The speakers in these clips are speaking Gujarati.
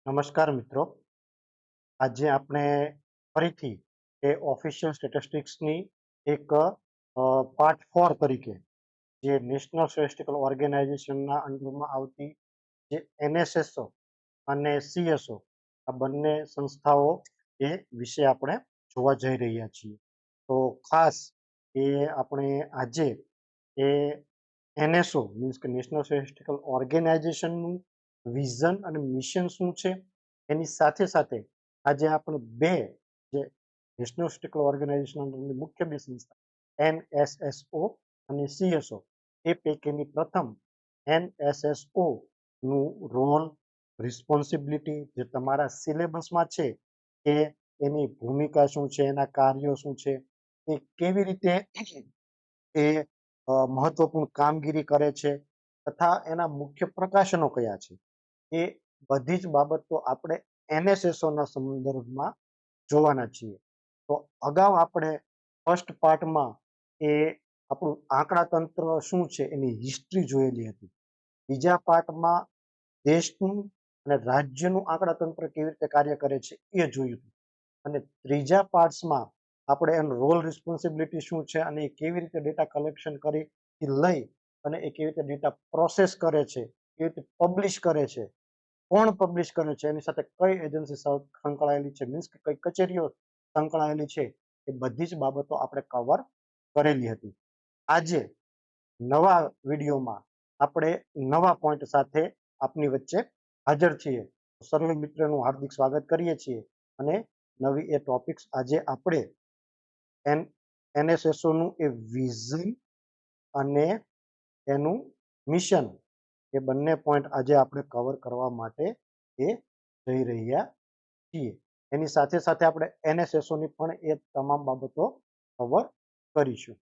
નમસ્કાર મિત્રો. આજે આપણે ફરીથી એ ઓફિશિયલ સ્ટેટિસ્ટિક્સની એક પાર્ટ 4 તરીકે જે નેશનલ સ્ટેટિસ્ટિકલ ઓર્ગેનાઇઝેશનના અંડરમાં આવતી જે NSSO અને CSO આ બંને સંસ્થાઓ એ વિશે આપણે જોવા જઈ રહ્યા છીએ. તો ખાસ એ આપણે આજે એ NSO મીન્સ કે નેશનલ સ્ટેટિસ્ટિકલ ઓર્ગેનાઇઝેશનનું વિઝન અને મિશન શું છે, એની સાથે સાથે આજે આપણે બે જે નેશનલ સ્ટેટિસ્ટિકલ ઓર્ગેનાઇઝેશનની મુખ્ય બે સંસ્થા NSSO અને CSO એ પૈકીની પ્રથમ NSSO નું રોલ, રિસ્પોન્સિબિલિટી જે તમારા સિલેબસમાં છે કે એની ભૂમિકા શું છે, એના કાર્યો શું છે, એ કેવી રીતે એ મહત્વપૂર્ણ કામગીરી કરે છે તથા એના મુખ્ય પ્રકાશનો કયા છે, એ બધી જ બાબતો આપણે NSSOના સંદર્ભમાં જોવાના છીએ. તો અગાઉ આપણે ફર્સ્ટ પાર્ટમાં એ આપણું આંકડાતંત્ર શું છે એની હિસ્ટ્રી જોયેલી હતી. બીજા પાર્ટમાં દેશનું અને રાજ્યનું આંકડાતંત્ર કેવી રીતે કાર્ય કરે છે એ જોયું હતું. અને ત્રીજા પાર્ટ્સમાં આપણે એનો રોલ, રિસ્પોન્સિબિલિટી શું છે અને એ કેવી રીતે ડેટા કલેક્શન કરી લઈ અને એ કેવી રીતે ડેટા પ્રોસેસ કરે છે, કેવી રીતે પબ્લિશ કરે છે, કોણ પબ્લિશ કરે છે, એની સાથે કઈ એજન્સી સંકળાયેલી છે, મીન્સ કે કઈ કચેરીઓ સંકળાયેલી છે, એ બધી જ બાબતો આપણે કવર કરેલી હતી. આજે નવા વિડીયોમાં આપણે નવા પોઈન્ટ સાથે આપની વચ્ચે હાજર છીએ. સર્વે મિત્રનું હાર્દિક સ્વાગત કરીએ છીએ અને નવી એ ટોપિક્સ આજે આપણે NSSOનું એ વિઝન અને એનું મિશન એ બંને પોઈન્ટ આજે આપણે કવર કરવા માટે એ જઈ રહ્યા છીએ. એની સાથે સાથે આપણે NSSOની પણ એ તમામ બાબતો કવર કરીશું.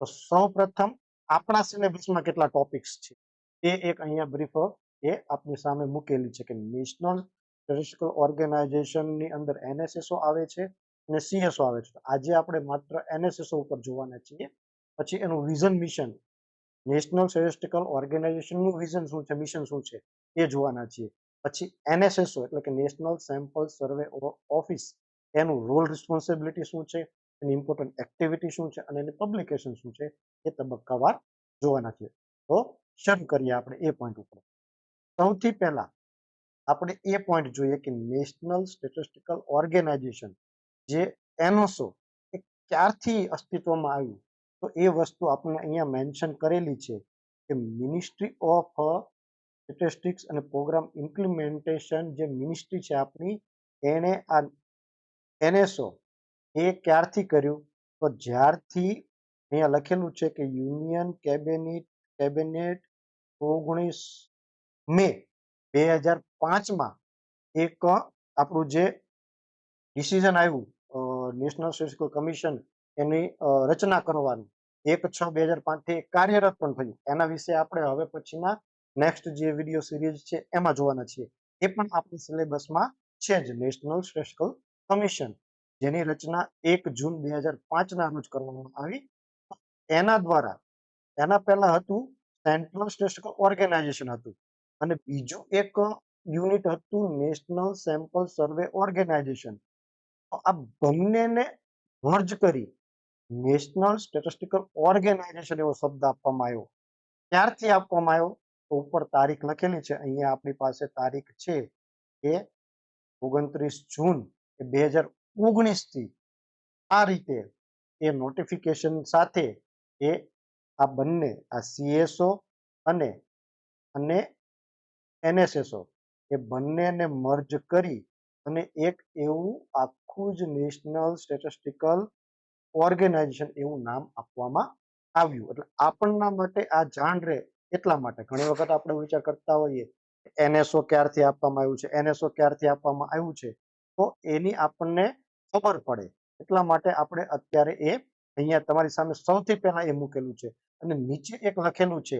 તો સૌપ્રથમ આપણા સિલેબસમાં કેટલા ટોપિક્સ છે એ એક અહીંયા બ્રીફ એ આપની સામે મૂકેલી છે કે નેશનલ સ્ટેટિસ્ટિકલ ઓર્ગેનાઇઝેશનની અંદર NSSO આવે છે અને CSO આવે છે. આજે આપણે માત્ર NSSO ઉપર જોવાના છીએ. પછી એનું વિઝન, મિશન, નેશનલ સ્ટેટિસ્ટિકલ ઓર્ગેનાઇઝેશનનું વિઝન શું છે, મિશન શું છે એ જોવાના છીએ. પછી NSSO એટલે કે નેશનલ સેમ્પલ સર્વે ઓફિસ, એનું રોલ, રિસ્પોન્સિબિલિટી શું છે, એની ઇમ્પોર્ટન્ટ એક્ટિવિટી શું છે અને એની પબ્લિકેશન શું છે એ તબક્કાવાર જોવાના છે. તો શરૂ કરીએ આપણે એ પોઈન્ટ ઉપર. સૌથી પહેલા આપણે એ પોઈન્ટ જોઈએ કે નેશનલ સ્ટેટિસ્ટિકલ ઓર્ગેનાઇઝેશન જે NSO એ ક્યારથી અસ્તિત્વમાં આવ્યું, તો એ વસ્તુ આપણે અહીંયા મેન્શન કરેલી છે કે મિનિસ્ટ્રી ઓફ સ્ટેટિસ્ટિક્સ અને પ્રોગ્રામ ઇમ્પ્લિમેન્ટેશન જે મિનિસ્ટ્રી છે આપણી, એણે આ NSO એ ક્યારથી કર્યું, તો જ્યારથી અહીંયા લખેલું છે કે યુનિયન કેબિનેટ 19 મે 2005માં એક આપણું જે ડિસિઝન આવ્યું નેશનલ સ્ટેટિસ્ટિકલ કમિશન એની રચના કરવાનું, 1/6/2005થી કાર્યરત પણ થયું. એના વિશે આપણે હવે પછીના નેક્સ્ટ જે વિડીયો સિરીઝ છે એમાં જોવાના છીએ. એ પણ આપણી સિલેબસમાં છે જ, નેશનલ સ્ટેટિસ્ટિકલ કમિશન જેની રચના 1 જૂન 2005ના રોજ કરવામાં આવી. એના દ્વારા એના પહેલા હતું સેન્ટ્રલ સ્ટેટિસ્ટિકલ ઓર્ગેનાઇઝેશન હતું અને બીજું એક યુનિટ હતું નેશનલ સેમ્પલ સર્વે ઓર્ગેનાઇઝેશન. આ બંનેને મર્જ કરી નેશનલ સ્ટેટિસ્ટિકલ ઓર્ગેનાઇઝેશન એવો શબ્દ આપવામાં આવ્યો. ક્યારથી આપવામાં આવ્યો, તો ઉપર તારીખ લખેલી છે, અહીંયા આપણી પાસે તારીખ છે એ 29 જૂન 2019થી આ રીતે એ નોટિફિકેશન સાથે એ આ બંને આ CSO અને NSSO એ બંનેને મર્જ કરી અને એક એવું આખું જ નેશનલ સ્ટેટિસ્ટિકલ ઓર્ગેનાઇઝેશન એવું નામ આપવામાં આવ્યું. એટલે આપણના માટે આ જાણ રહે એટલા માટે. ઘણી વખત આપણે વિચાર કરતા હોઈએ NSO ક્યારથી આપવામાં આવ્યું છે, NSO ક્યારથી આપવામાં આવ્યું છે, તો એની આપણને ખબર પડે એટલા માટે આપણે અત્યારે એ અહીંયા તમારી સામે સૌથી પહેલા એ મૂકેલું છે. અને નીચે એક લખેલું છે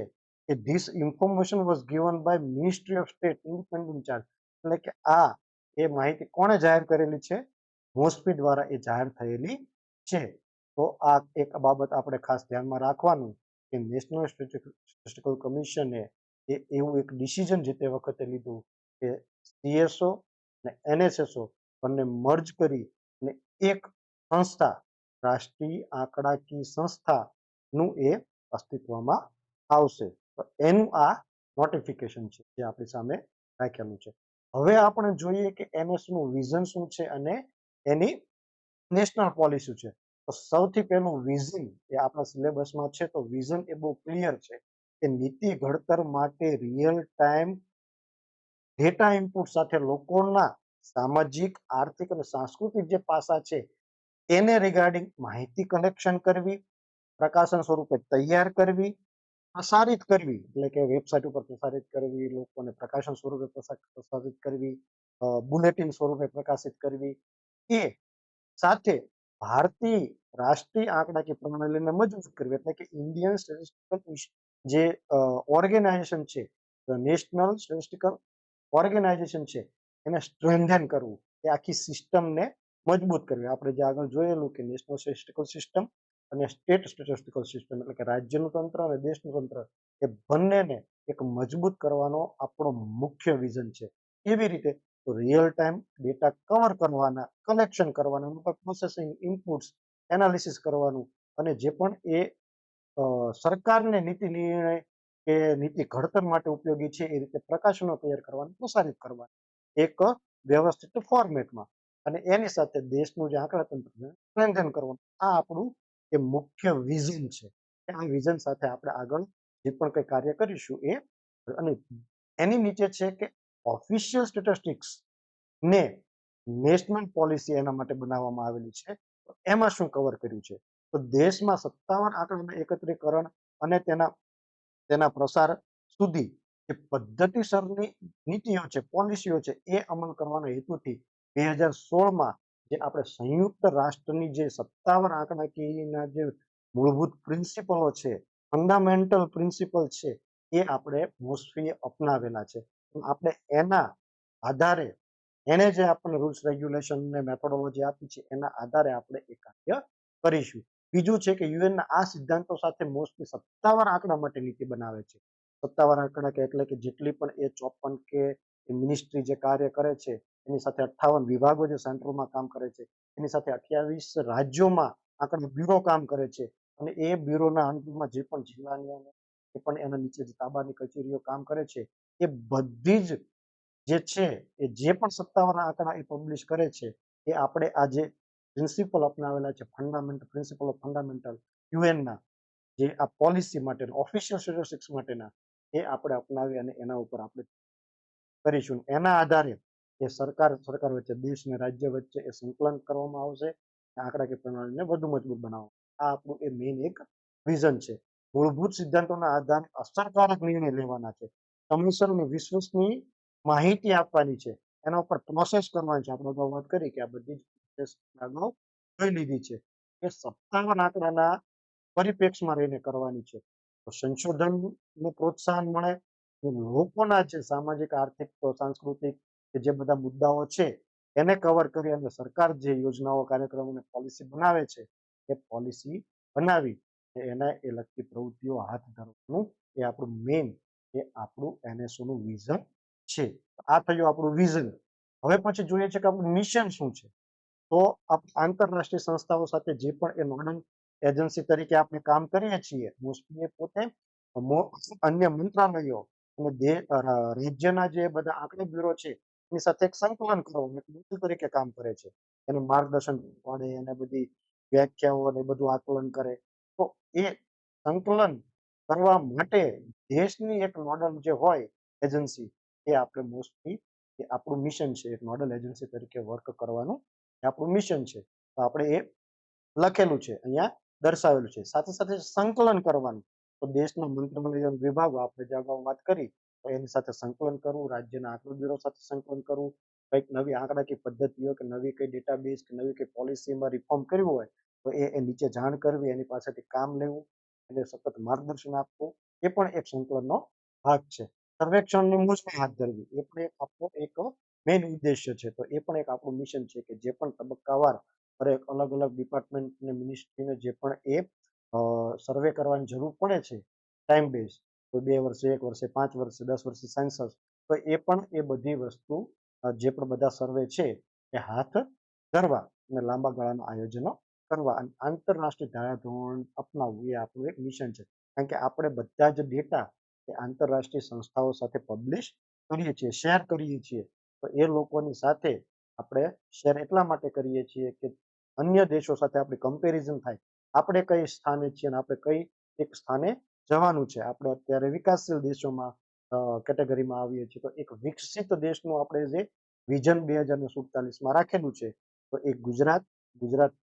કે this information was given by ministry of state independent charge. એટલે કે આ એ માહિતી કોણે જાહેર કરેલી છે, મોસ્પી દ્વારા એ જાહેર થયેલી છે. તો આ એક બાબત આપણે ખાસ ધ્યાનમાં રાખવાનું કે નેશનલ સ્ટેટિસ્ટિકલ કમિશને એ એવું એક ડિસિઝન જે તે વખતે લીધું કે CSO અને NSSO બંને મર્જ કરી અને એક સંસ્થા રાષ્ટ્રીય આંકડાકીય સંસ્થાનું એ અસ્તિત્વમાં આવશે. તો એનું આ નોટિફિકેશન છે જે આપણી સામે રાખેલું છે. હવે આપણે જોઈએ કે NS નું વિઝન શું છે અને એની નેશનલ પોલિસી છે. તો સૌથી પહેલું વિઝન એ આપણા સિલેબસમાં છે. તો વિઝન એ બહુ ક્લિયર છે કે નીતિ ઘડતર માટે રિયલ ટાઈમ ડેટા ઇનપુટ સાથે લોકોના સામાજિક, આર્થિક અને સાંસ્કૃતિક જે પાસા છે એને રિગાર્ડિંગ માહિતી કલેક્શન કરવી, પ્રકાશન સ્વરૂપે તૈયાર કરવી, પ્રસારિત કરવી એટલે કે વેબસાઇટ ઉપર પ્રસારિત કરવી, લોકોને પ્રકાશન સ્વરૂપે પ્રસારિત કરવી, બુલેટિન સ્વરૂપે પ્રકાશિત કરવી, એ સાથે ભારતીય રાષ્ટ્રીય આંકડાકીય પ્રણાલીને મજબૂત કરવી એટલે કે ઇન્ડિયન સ્ટેટિસ્ટિકલ જે ઓર્ગેનાઇઝેશન છે, નેશનલ સ્ટેટિસ્ટિકલ ઓર્ગેનાઇઝેશન છે એને સ્ટ્રેન્થન કરવું, એ આખી સિસ્ટમને મજબૂત કરવી. આપણે જે આગળ જોયેલું કે નેશનલ સ્ટેટિસ્ટિકલ સિસ્ટમ અને સ્ટેટ સ્ટેટિસ્ટિકલ સિસ્ટમ એટલે કે રાજ્યનું તંત્ર અને દેશનું તંત્ર એ બંનેને એક મજબૂત કરવાનો આપણો મુખ્ય વિઝન છે. એવી રીતે રિયલ ટાઈમ ડેટા કવર કરવાના, કલેક્શન કરવાના, પ્રોસેસિંગ, ઇનપુટ્સ, એનાલિસિસ કરવાનું અને જે પણ એ સરકારને નીતિ નિર્ણય કે નીતિ ઘડતર માટે ઉપયોગી છે એ રીતે પ્રકાશનો તૈયાર કરવાના, પ્રસારિત કરવાના એક વ્યવસ્થિત ફોર્મેટમાં અને એની સાથે દેશનું જે આંકડા તંત્રને સ્ટ્રેન્થન કરવાનું, આ આપણું એ મુખ્ય વિઝન છે. આ વિઝન સાથે આપણે આગળ જે પણ કંઈ કાર્ય કરીશું એ અને એની નીચે છે કે ઓફિશિયલ સ્ટેટિસ્ટિક્સ ને નેશનલ પોલિસી એના માટે બનાવવામાં આવેલી છે. એમાં શું કવર કર્યું છે? તો દેશમાં 57 આંકડાના એકત્રીકરણ અને તેના પ્રસાર સુધી જે પદ્ધતિસરની નીતિઓ છે, પોલિસીઓ છે એ અમલ કરવાના હેતુથી 2016માં જે આપણે સંયુક્ત રાષ્ટ્રની જે 57 આંકડાકીયના જે મૂળભૂત પ્રિન્સિપલો છે, ફંડામેન્ટલ પ્રિન્સિપલ છે એ આપણે મોસ્ટલી અપનાવેલા છે. આપણે એના આધારે એને જે આપણને રૂલ્સ રેગ્યુલેશન ને મેથોડોલોજી આપી છે એના આધારે આપણે એ કાર્ય કરીશું. બીજું છે કે યુએનના આ સિદ્ધાંતો સાથે મોસ્ટલી 57 આંકડા માટે નીતિ બનાવે છે. 57 આંકડા કે એટલે કે જેટલી પણ એ 54 કે મિનિસ્ટ્રી જે કાર્ય કરે છે એની સાથે 58 વિભાગો જે સેન્ટ્રલમાં કામ કરે છે એની સાથે 28 રાજ્યોમાં આંકડા બ્યુરો કામ કરે છે અને એ બ્યુરોના અંતમાં જે પણ જિલ્લાની એ પણ એના નીચે જે તાબાની કચેરીઓ કામ કરે છે એ બધી જ જે છે એ જે પણ 57 આંકડા એ પબ્લિશ કરે છે એ આપણે આ જે પ્રિન્સિપલ અપનાવેલા છે, ફંડામેન્ટલ પ્રિન્સિપલ ઓફ ફંડામેન્ટલ યુએનના જે આ પોલિસી માટેના ઓફિશિયલ સ્ટેટિસ્ટિક્સ માટેના એ આપણે અપનાવી અને એના ઉપર આપણે કરીશું. એના આધારે એ સરકાર વચ્ચે, દેશ અને રાજ્ય વચ્ચે એ સંકલન કરવામાં આવશે. આંકડાકીય પ્રણાલીને વધુ મજબૂત બનાવવા. આ આપણું એ મેઇન એક વિઝન છે. મૂળભૂત સિદ્ધાંતોના આધારે અસરકારક નિર્ણય લેવાના છે. સમયસર અને વિશ્વસનીય માહિતી આપવાની છે. એના ઉપર પ્રોસેસ કરવાની છે. આપણે અગાઉ વાત કરી કે આ બધી જ પ્રોસેસ અગાઉ જોઈ લીધી છે. એ 57 આંકડાના પરિપ્રેક્ષમાં રહીને કરવાની છે. તો સંશોધનને પ્રોત્સાહન મળે, લોકોના જે સામાજિક, આર્થિક, સાંસ્કૃતિક જે બધા મુદ્દાઓ છે એને કવર કરી અને સરકાર જે યોજનાઓ, કાર્યક્રમો અને પોલિસી બનાવે છે એ પોલિસી બનાવી એના એ લગતી પ્રવૃત્તિઓ હાથ ધરવાનું એ આપણું મેઇન એ આપણું NSO નું વિઝન છે. આ થયું આપણું વિઝન. હવે પછી જોઈએ છે કે આપણું મિશન શું છે. તો આંતરરાષ્ટ્રીય સંસ્થાઓ સાથે જે પણ એ નોડલ એજન્સી તરીકે આપણે કામ કરીએ છીએ, મોસ્ટલી એ પોતે અન્ય મંત્રાલયો અને રાજ્યના જે બધા આંકડા બ્યુરો છે એની સાથે એક સંકલન કરવાનું તરીકે કામ કરે છે. એનું માર્ગદર્શન પડે, એને બધી વ્યાખ્યાઓ અને બધું આકલન કરે. તો એ સંકલન કરવા માટે દેશની એક નોડલ જે હોય એજન્સી એ આપણે મોસ્ટલી એ આપણું મિશન છે. એક નોડલ એજન્સી તરીકે વર્ક કરવાનું એ આપણું મિશન છે. તો આપણે એ લખેલું છે, અહીંયા દર્શાવેલું છે. સાથે સાથે સંકલન કરવાનું. તો દેશના મંત્રાલયો વિભાગો આપણે જે અગાઉ વાત કરી તો એની સાથે સંકલન કરવું, રાજ્યના આંકડા બ્યુરો સાથે સંકલન કરવું, કંઈક નવી આંકડાકીય પદ્ધતિઓ કે નવી કઈ ડેટાબેઝ કે નવી કઈ પોલિસીમાં રિફોર્મ કરવું હોય તો એ નીચે જાણ કરવી, એની પાસેથી કામ લેવું, એને સતત માર્ગદર્શન આપવું એ પણ એક સંકલનનો ભાગ છે. સર્વેક્ષણની મોજણી હાથ ધરવી એ પણ એક આપણો એક મેઇન ઉદ્દેશ્ય છે. તો એ પણ એક આપણું મિશન છે કે જે પણ તબક્કાવાર દરેક અલગ અલગ ડિપાર્ટમેન્ટ અને મિનિસ્ટ્રીને જે પણ એ સર્વે કરવાની જરૂર પડે છે ટાઈમ બેઝ, કોઈ 2 વર્ષે, 1 વર્ષે, 5 વર્ષે, 10 વર્ષે સેન્સસ, તો એ પણ એ બધી વસ્તુ જે પણ બધા સર્વે છે એ હાથ ધરવા અને લાંબા ગાળાના આયોજનો કરવા અને આંતરરાષ્ટ્રીય ધારાધોરણ અપનાવવું એ આપણું એક મિશન છે. કારણ કે આપણે બધા જ ડેટા એ આંતરરાષ્ટ્રીય સંસ્થાઓ સાથે પબ્લિશ કરીએ છીએ, શેર કરીએ છીએ. તો એ લોકોની સાથે આપણે શેર એટલા માટે કરીએ છીએ કે અન્ય દેશો સાથે આપણી કમ્પેરિઝન થાય. આપણે કઈ સ્થાને છીએ અને આપણે કઈ એક સ્થાને જવાનું છે. આપણે અત્યારે વિકાસશીલ દેશોમાં કેટેગરીમાં આવીએ છીએ. તો એક વિકસિત દેશનું આપણે જે વિઝન 2047માં રાખેલું છે, તો એ ગુજરાત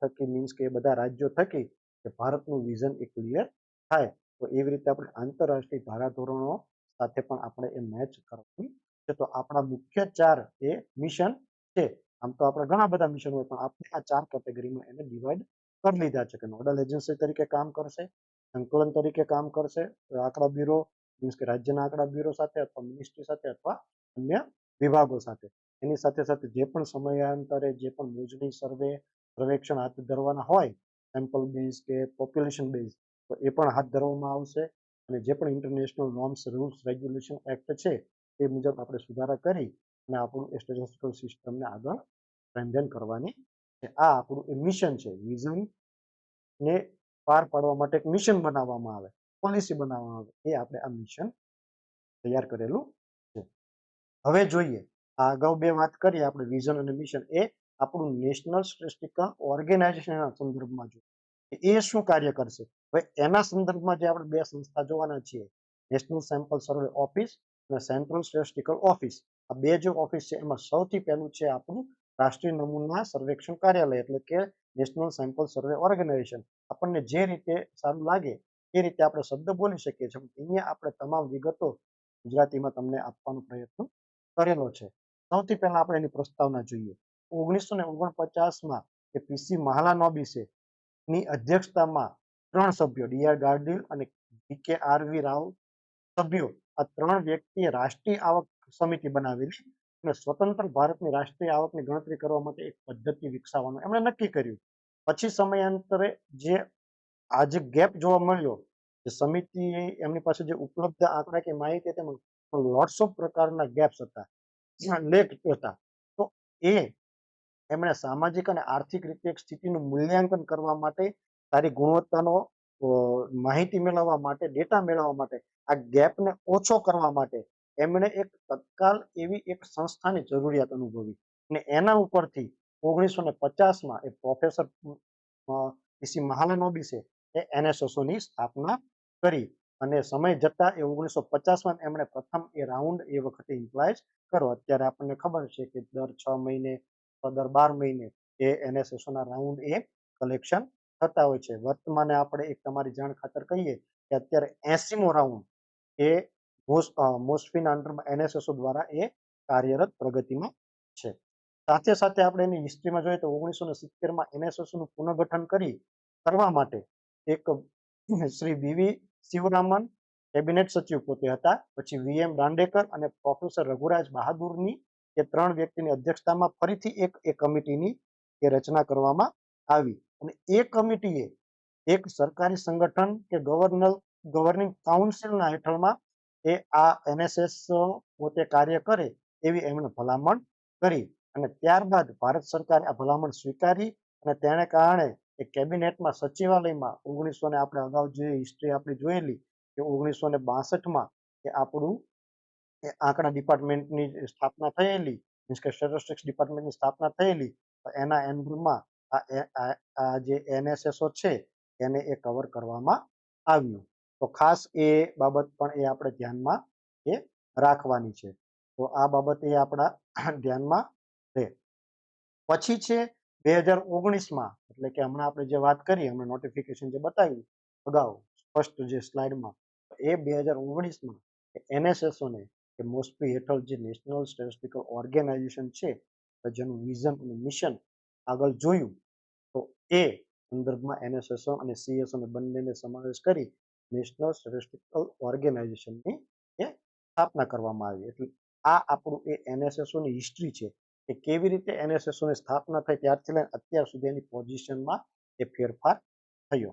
થકી મીન્સ કે એ બધા રાજ્યો થકી કે ભારતનું વિઝન એ ક્લિયર થાય. તો એવી રીતે આપણે આંતરરાષ્ટ્રીય ધારાધોરણો સાથે પણ આપણે એ મેચ કરવાની છે. તો આપણા મુખ્ય 4 એ મિશન છે. આમ તો આપણે ઘણા બધા મિશન હોય, પણ આપણે આ 4 કેટેગરીમાં એને ડિવાઈડ કરી લીધા છે કે નોડલ એજન્સી તરીકે કામ કરશે, સંકલન તરીકે કામ કરશે, આંકડા બ્યુરો મીન્સ કે રાજ્યના આંકડા બ્યુરો સાથે અથવા મિનિસ્ટ્રી સાથે અથવા અન્ય વિભાગો સાથે. એની સાથે સાથે જે પણ સમયાંતરે જે પણ મોજણી સર્વેક્ષણ હાથ ધરવાના હોય, સેમ્પલ બેઝ કે પોપ્યુલેશન બેઝ, તો એ પણ હાથ ધરવામાં આવશે. અને જે પણ international norms, rules, regulation act છે એ મુજબ આપણે સુધારા કરી અને આપણું સ્ટેટિસ્ટિકલ સિસ્ટમને આગળ સ્ટ્રેન્થન કરવાની છે. આ આપણું એ મિશન છે. વિઝન ને પાર પાડવા માટે એક મિશન બનાવવામાં આવે, પોલિસી બનાવવામાં આવે, એ આપણે આ મિશન તૈયાર કરેલું છે. હવે જોઈએ, આ અગાઉ 2 વાત કરી આપણે વિઝન અને મિશન, એ આપણું નેશનલ સ્ટેટિસ્ટિકલ ઓર્ગેનાઇઝેશનના સંદર્ભમાં જોઈએ એ શું કાર્ય કરશે. હવે એના સંદર્ભમાં જે આપણે 2 સંસ્થા જોવાના છીએ, નેશનલ સેમ્પલ સર્વે ઓફિસ અને સેન્ટ્રલ સ્ટેટિસ્ટિકલ ઓફિસ. આ 2 જે ઓફિસ છે એમાં સૌથી પહેલું છે આપણું રાષ્ટ્રીય નમૂના સર્વેક્ષણ કાર્યાલય, એટલે કે નેશનલ સેમ્પલ સર્વે ઓર્ગેનાઇઝેશન. આપણને જે રીતે સારું લાગે એ રીતે આપણે શબ્દ બોલી શકીએ છીએ. અહીંયા આપણે તમામ વિગતો ગુજરાતીમાં તમને આપવાનો પ્રયત્ન કરેલો છે. સૌથી પહેલા આપણે એની પ્રસ્તાવના જોઈએ. 1949માં કે પીસી મહાલાનોબિસે ની અધ્યક્ષતામાં 3 સભ્યો, ડીઆર ગાર્ડિલ અને વી.કે.આર.વી. રાવ સભ્યો, આ 3 વ્યક્તિએ રાષ્ટ્રીય આવક સમિતિ બનાવેલી અને સ્વતંત્ર ભારતની રાષ્ટ્રીય આવકની ગણતરી કરવા માટે એક પદ્ધતિ વિકસાવવાનું એમણે નક્કી કર્યું. પછી સમયાંતરે જે આ જે ગેપ જોવા મળ્યો, જે સમિતિ એમની પાસે જે ઉપલબ્ધ આંકડાકીય માહિતી હતી, લોટ્સ ઓફ પ્રકારના ગેપ્સ હતા, લેખ હતા. તો એ એમણે સામાજિક અને આર્થિક રીતે એક સ્થિતિનું મૂલ્યાંકન કરવા માટે, સારી ગુણવત્તાનો માહિતી મેળવવા માટે, ડેટા મેળવવા માટે, આ ગેપને ઓછો કરવા માટે એમણે એક તત્કાલ એવી એક સંસ્થાની જરૂરિયાત અનુભવી અને એના ઉપરથી 1950માં એ પ્રોફેસર પીસી મહાલાનોબિસે એ એનએસએસઓની સ્થાપના કરી અને સમય જતા એ 1950માં એમણે પ્રથમ એ રાઉન્ડ એ વખતે ઇમ્પ્લાઇઝ કરો. અત્યારે આપણને ખબર છે કે દર 6 મહિને દર 12 મહિને એ એનએસએસઓના રાઉન્ડ એ કલેક્શન થતા હોય છે. વર્તમાને આપણે એક તમારી જાણ ખાતર કહીએ કે અત્યારે 80મો રાઉન્ડ એ મોસ્ફીના અંડરમાં એનએસએસઓ દ્વારા એ કાર્યરત પ્રગતિમાં છે. સાથે સાથે આપણે એની હિસ્ટ્રીમાં જોઈએ તો 1970માં એનએસએસઓનું પુનઃગઠન કરવા માટે એક શ્રી વીવી શિવરામન કેબિનેટ સચિવ પોતે હતા. પછી વીએમ દાંડેકર અને પ્રોફેસર રઘુરાજ બહાદુરની એ 3 વ્યક્તિની અધ્યક્ષતામાં ફરીથી એક કમિટીની એ રચના કરવામાં આવી અને એ કમિટીએ એક સરકારી સંગઠન કે ગવર્નિંગ કાઉન્સિલના હેઠળમાં એ આ એનએસએસ પોતે કાર્ય કરે એવી એમણે ભલામણ કરી અને ત્યારબાદ ભારત સરકારે આ ભલામણ સ્વીકારી અને તેને કારણે એ કેબિનેટમાં સચિવાલયમાં 1900 ને આપણે અગાઉ જે હિસ્ટ્રી આપણી જોયેલી કે 1962માં એ આપણું એ આંકડા ડિપાર્ટમેન્ટની સ્થાપના થયેલી, મીન્સ કે સ્ટેટિસ્ટિક્સ ડિપાર્ટમેન્ટની સ્થાપના થયેલી. તો એના એન્ડમાં આ જે એનએસએસઓ છે એને એ કવર કરવામાં આવ્યું. તો ખાસ એ બાબત પણ એ આપણે ધ્યાનમાં એ રાખવાની છે. તો આ બાબત એ આપણા ધ્યાનમાં રહે. પછી છે 2019માં, એટલે કે હમણાં આપણે જે વાત કરી, હમણાં નોટિફિકેશન જે બતાવ્યું અગાઉ ફર્સ્ટ જે સ્લાઇડમાં, એ 2019માં એનએસએસઓને કે મોસ્પી હેઠળ જે નેશનલ સ્ટેટિસ્ટિકલ ઓર્ગેનાઇઝેશન છે, જેનું વિઝન અને મિશન આગળ જોયું, તો એ સંદર્ભમાં એનએસએસઓ અને સીએસઓને બંનેને સમાવેશ કરી નેશનલ સ્ટેટિસ્ટિકલ ઓર્ગેનાઇઝેશનની એ સ્થાપના કરવામાં આવી. એટલે આ આપણું એ એનએસએસઓની હિસ્ટ્રી છે કે કેવી રીતે એનએસએસઓની સ્થાપના થઈ ત્યારથી લઈને અત્યાર સુધી એની પોઝિશનમાં એ ફેરફાર થયો.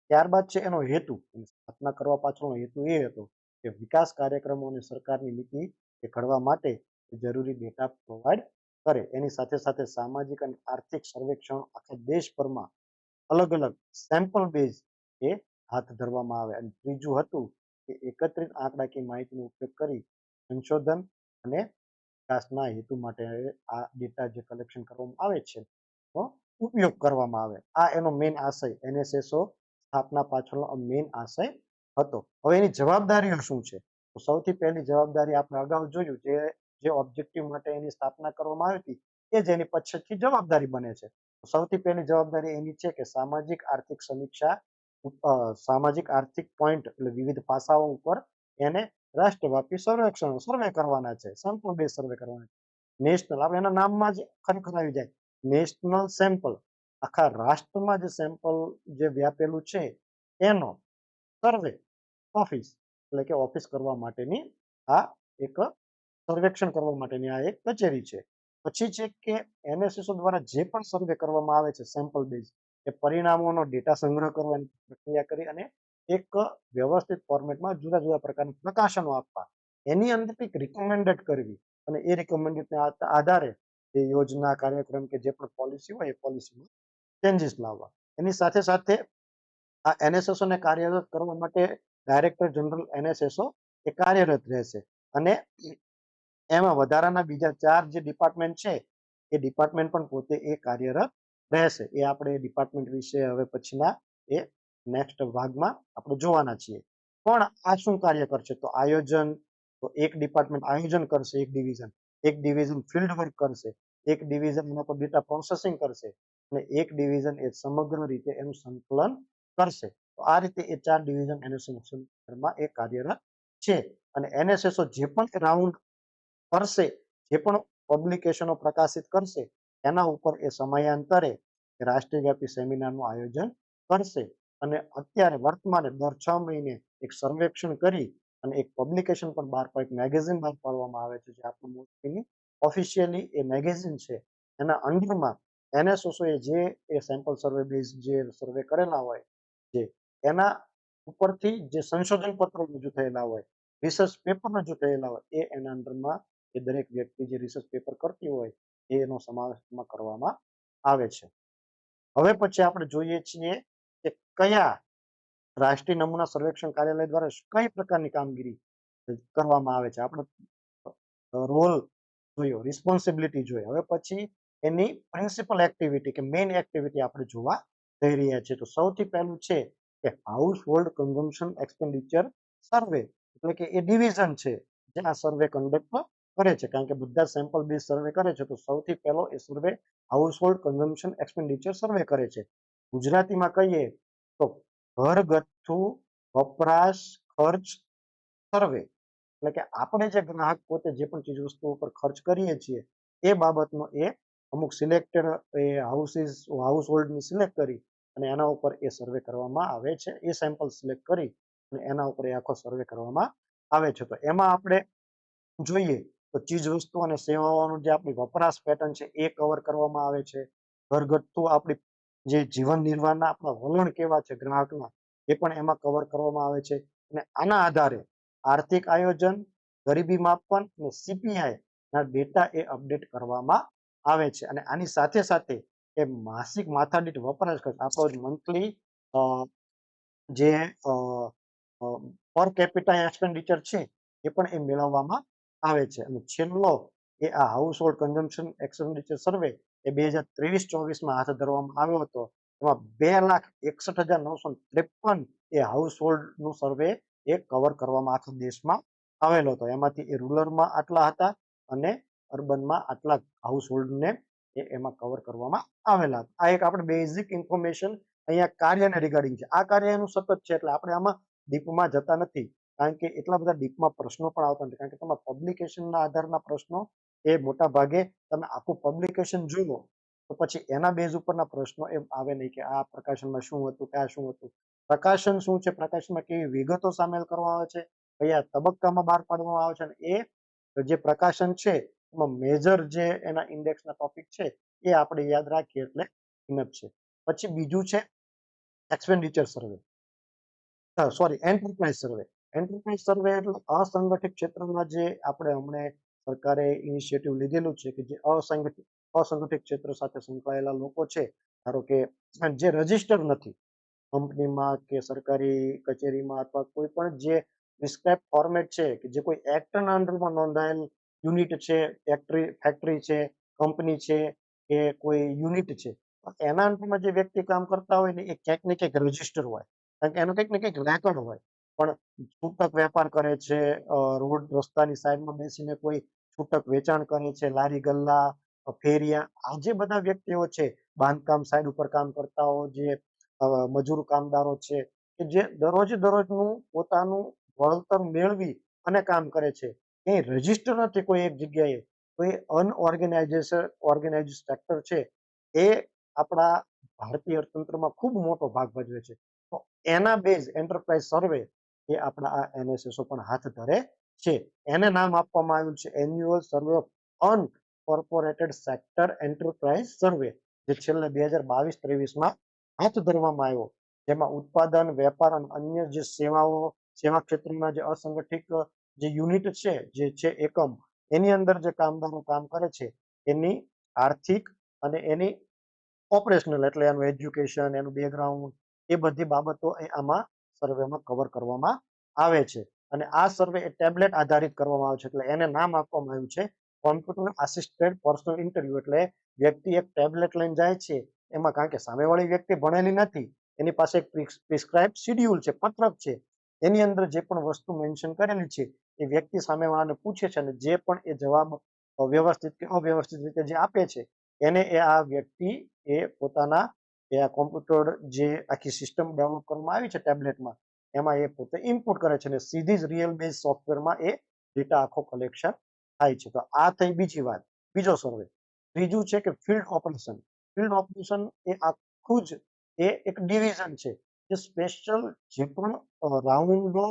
ત્યારબાદ છે એનો હેતુ. સ્થાપના કરવા પાછળનો હેતુ એ હતો કે વિકાસ કાર્યક્રમો અને સરકારની નીતિ એ ઘડવા માટે જરૂરી ડેટા પ્રોવાઈડ કરે, એની સાથે સાથે સામાજિક અને આર્થિક સર્વેક્ષણ આખા દેશભરમાં અલગ અલગ સેમ્પલ બેઝ એ હાથ ધરવામાં આવે. અને ત્રીજું હતું કે એકત્રિત આંકડાકીય માહિતીનો ઉપયોગ કરી સંશોધન અને વિકાસના હેતુ માટે આ ડેટા જે કલેક્શન કરવામાં આવે છે તો ઉપયોગ કરવામાં આવે. આ એનો મેઇન આશય, એનએસએસઓ સ્થાપના પાછળનો મેઇન આશય હતો. હવે એની જવાબદારીઓ શું છે? તો સૌથી પહેલી જવાબદારી આપણે અગાઉ જોયું, જે ઓબ્જેક્ટિવ માટે એની સ્થાપના કરવામાં આવી હતી એ જ એની પછીથી જવાબદારી બને છે. સૌથી પહેલી જવાબદારી એની છે કે સામાજિક આર્થિક સમીક્ષા, સામાજિક આર્થિક પોઈન્ટ એટલે વિવિધ પાસાઓ ઉપર એને રાષ્ટ્રવ્યાપી સર્વે કરવાના છે, સેમ્પલ બેઝ સર્વે કરવાના છે. નેશનલ, આપણે એના નામમાં જ ખરેખર આવી જાય, નેશનલ સેમ્પલ, આખા રાષ્ટ્રમાં જે સેમ્પલ જે વ્યાપેલું છે એનો સર્વે ઓફિસ, એટલે કે ઓફિસ કરવા માટેની આ એક સર્વેક્ષણ કરવા માટેની આ એક કચેરી છે. પછી છે કે એનએસએસઓ દ્વારા જે પણ સર્વે કરવામાં આવે છે સેમ્પલ બેઝ, એ પરિણામોનો ડેટા સંગ્રહ કરવાની પ્રક્રિયા કરી અને એક વ્યવસ્થિત ફોર્મેટમાં જુદા જુદા પ્રકારના પ્રકાશનો આપવા, એની અંદર કંઈક રિકમેન્ડેડ કરવી અને એ રિકમેન્ડેડના આધારે જે યોજના, કાર્યક્રમ કે જે પણ પોલિસી હોય એ પોલિસીમાં ચેન્જીસ લાવવા. એની સાથે સાથે આ એનએસએસઓને કાર્યરત કરવા માટે ડાયરેક્ટર જનરલ એનએસએસઓ એ કાર્યરત રહેશે. અને એમાં વધારાના બીજા 4 જે ડિપાર્ટમેન્ટ છે એ ડિપાર્ટમેન્ટ પણ પોતે એ કાર્યરત રહેશે. એ આપણે ડિપાર્ટમેન્ટ વિશે હવે પછીના એ નેક્સ્ટ ભાગમાં આપણે જોવાના છીએ. પણ આ શું કાર્ય કરશે? તો આયોજન, તો એક ડિપાર્ટમેન્ટ આયોજન કરશે, એક ડિવિઝન ફિલ્ડ વર્ક કરશે, એક ડિવિઝન એના પર ડેટા પ્રોસેસિંગ કરશે અને એક ડિવિઝન એ સમગ્ર રીતે એનું સંકલન કરશે. તો આ રીતે એ 4 ડિવિઝન એનએસએસઓમાં એ કાર્યરત છે. અને એનએસએસઓ જે પણ રાઉન્ડ કરશે, જે પણ પબ્લિકેશનો પ્રકાશિત કરશે એના ઉપર એ સમયાંતરે રાષ્ટ્રવ્યાપી સેમિનારનું આયોજન કરશે. અને અત્યારે વર્તમાને દર 6 મહિને એક સર્વેક્ષણ કરી અને એક પબ્લિકેશન પણ બહાર પાડે, એક મેગેઝિન બહાર પાડવામાં આવે છે, જે આપણું મોસ્ટલી ઓફિશિયલી એ મેગેઝિન છે એના અંડરમાં એનએસએસઓ જે એ સેમ્પલ સર્વે બેઝ જે સર્વે કરેલા હોય જે એના ઉપરથી જે સંશોધન પત્રો રજૂ થયેલા હોય, રિસર્ચ પેપર રજૂ થયેલા હોય એ એના અંડરમાં એ દરેક વ્યક્તિ જે રિસર્ચ પેપર કરતી હોય એનો સમાવેશમાં કરવામાં આવે છે. હવે પછી આપણે જોઈએ છીએ કે કયા રાષ્ટ્રીય નમૂના સર્વેક્ષણ કાર્યાલય દ્વારા કઈ પ્રકારની કામગીરી કરવામાં આવે છે. આપણે રોલ જોયો, રિસ્પોન્સિબિલિટી જોઈ. હવે પછી એની પ્રિન્સિપલ એક્ટિવિટી કે મેઇન એક્ટિવિટી આપણે જોવા જઈ રહ્યા છીએ. તો સૌથી પહેલું છે કે હાઉસ હોલ્ડ કન્ઝમ્પશન એક્સપેન્ડિચર સર્વે, એટલે કે એ ડિવિઝન છે જે આ સર્વે કન્ડક્ટ કરે છે. કારણ કે બધા સેમ્પલ બેઝ સર્વે કરે છે તો સૌથી પહેલો એ સર્વે હાઉસ હોલ્ડ કન્ઝમ્પશન એક્સપેન્ડિચર સર્વે કરે છે. ગુજરાતીમાં કહીએ તો ઘરગથ્થુ વપરાશ ખર્ચ સર્વે, એટલે કે આપણે જે ગ્રાહક પોતે જે પણ ચીજ વસ્તુઓ પર ખર્ચ કરીએ છીએ એ બાબતનો એ અમુક સિલેક્ટેડ એ હાઉસ હોલ્ડની સિલેક્ટ કરી અને એના ઉપર એ સર્વે કરવામાં આવે છે. એ સેમ્પલ સિલેક્ટ કરી અને એના ઉપર એ આખો સર્વે કરવામાં આવે છે. તો એમાં આપણે જોઈએ તો ચીજ વસ્તુ અને સેવાઓનું જે આપણી વપરાશ પેટર્ન છે એ કવર કરવામાં આવે છે. ઘરગથ્થુ આપણી જે જીવન નિર્વાહના આપણા વલણ કેવા છે ગ્રાહકના એ પણ એમાં કવર કરવામાં આવે છે. અને આના આધારે આર્થિક આયોજન, ગરીબી માપન અને સીપીઆઈ ના ડેટા એ અપડેટ કરવામાં આવે છે. અને આની સાથે સાથે એ માસિક માથાદીઠ વપરાશ ખર્ચ, આપણો મંથલી જે પર કેપિટા એક્સપેન્ડિચર છે એ પણ એ મેળવવામાં આવે છે. અને છેલ્લો એ આ હાઉસ હોલ્ડ કન્ઝમ્પશન એક્સપેન્ડિચર સર્વે એ 2023-24 હાથ ધરવામાં આવ્યો હતો. એમાં 2,61,953 એ હાઉસ હોલ્ડનું સર્વે એ કવર કરવામાં આખા દેશમાં આવેલો હતો. એમાંથી એ રૂરલમાં આટલા હતા અને અર્બનમાં આટલા હાઉસ હોલ્ડને એમાં કવર કરવામાં આવેલા હતા. આ એક આપણે બેઝિક ઇન્ફોર્મેશન અહીંયા કાર્યને રિગાર્ડિંગ છે. આ કાર્ય એનું સતત છે એટલે આપણે આમાં ડીપમાં જતા નથી, કારણ કે એટલા બધા ડીપમાં પ્રશ્નો પણ આવતા નથી. કારણ કે તમારા પબ્લિકેશનના આધારના પ્રશ્નો એ મોટા ભાગે તમે આખું પબ્લિકેશન જુઓ તો પછી એના બેઝ ઉપરના પ્રશ્નો એમ આવે નહીં કે આ પ્રકાશનમાં શું હતું, ક્યાં શું હતું. પ્રકાશન શું છે, પ્રકાશનમાં કેવી વિગતો સામેલ કરવામાં આવે છે, કયા તબક્કામાં બહાર પાડવામાં આવે છે, અને એ જે પ્રકાશન છે એમાં મેજર જે એના ઇન્ડેક્સના ટોપિક છે એ આપણે યાદ રાખીએ એટલે ઇનફ છે. પછી બીજું છે એક્સપેન્ડિચર સર્વે, સોરી એન્ટરપ્રાઇઝ સર્વે. એન્ટરપ્રાઇઝ સર્વે એટલે અસંગઠિત ક્ષેત્રમાં જે આપણે હમણાં સરકારે ઇનિશિયેટિવ લીધેલું છે કે જે અસંગઠિત ક્ષેત્ર સાથે સંકળાયેલા લોકો છે, ધારો કે જે રજિસ્ટર નથી કંપનીમાં કે સરકારી કચેરીમાં અથવા કોઈ પણ જે પ્રિસ્ક્રાઇબ ફોર્મેટ છે કે જે કોઈ એક્ટના અંડરમાં નોંધાયેલ યુનિટ છે, ફેક્ટરી છે, કંપની છે કે કોઈ યુનિટ છે, એના અંડરમાં જે વ્યક્તિ કામ કરતા હોય ને એ ક્યાંક ને ક્યાંક રજિસ્ટર હોય, કારણ કે એનો કંઈક ને કંઈક રેકોર્ડ હોય. પણ છૂટક વેપાર કરે છે, રોડ રસ્તાની સાઈડમાં બેસીને કોઈ છૂટક વેચાણ કરે છે, લારી ગલ્લા, ફેરિયા, આ જે બધા વ્યક્તિઓ છે, બાંધકામ સાઈડ ઉપર કામ કરતાઓ, જે મજૂર કામદારો છે કે જે દરરોજનું પોતાનું વળતર મેળવી અને કામ કરે છે, એ રજિસ્ટર નથી કોઈ એક જગ્યાએ, તો એ ઓર્ગેનાઇઝ સેક્ટર છે, એ આપણા ભારતીય અર્થતંત્રમાં ખૂબ મોટો ભાગ ભજવે છે. તો એના બેઝ એન્ટરપ્રાઇઝ સર્વે એ આપણા આ એનએસએસઓ પણ હાથ ધરે છે. એને નામ આપવામાં આવ્યું છે annual survey of unincorporated sector enterprise survey, જે છેલ્લે 2022-23માં હાથ ધરવામાં આવ્યો, જેમાં ઉત્પાદન, વેપાર અને અન્ય જે સેવા ક્ષેત્રના જે અસંગઠિત જે યુનિટ છે, જે છે એકમ, એની અંદર જે કામદારો કામ કરે છે, એની આર્થિક અને એની ઓપરેશનલ એટલે એનું એજ્યુકેશન, એનું બેકગ્રાઉન્ડ, એ બધી બાબતો આમાં સર્વેમાં કવર કરવામાં આવે છે. અને આ સર્વે એ ટેબ્લેટ આધારિત કરવામાં આવે છે, એટલે એને નામ આપવામાં આવ્યું છે કોમ્પ્યુટર આસિસ્ટેડ પર્સનલ ઇન્ટરવ્યુ. એટલે વ્યક્તિ એક ટેબ્લેટ લઈને જાય છે, એમાં કારણ કે સામેવાળી વ્યક્તિ ભણેલી નથી, એની પાસે એક પ્રિસ્ક્રાઇબ શિડ્યુલ છે, પત્રક છે, એની અંદર જે પણ વસ્તુ મેન્શન કરેલી છે એ વ્યક્તિ સામેવાળાને પૂછે છે, અને જે પણ એ જવાબ વ્યવસ્થિત કે અવ્યવસ્થિત રીતે જે આપે છે, એને આ વ્યક્તિ એ પોતાના આ કોમ્પ્યુટર જે આખી સિસ્ટમ ડેવલપ કરવામાં આવી છે ટેબ્લેટમાં, એમાં એ પોતે ઇનપુટ કરે છે અને સીધી જ રિયલ બેઝ સોફ્ટવેરમાં એ ડેટા આખો કલેક્શન થાય છે. તો આ થઈ બીજી વાત, બીજો સર્વે. ત્રીજું છે કે ફિલ્ડ ઓપરેશન. ફિલ્ડ ઓપરેશન એ આખું જ એ એક ડિવિઝન છે, જે સ્પેશિયલ જે પણ રાઉન્ડનો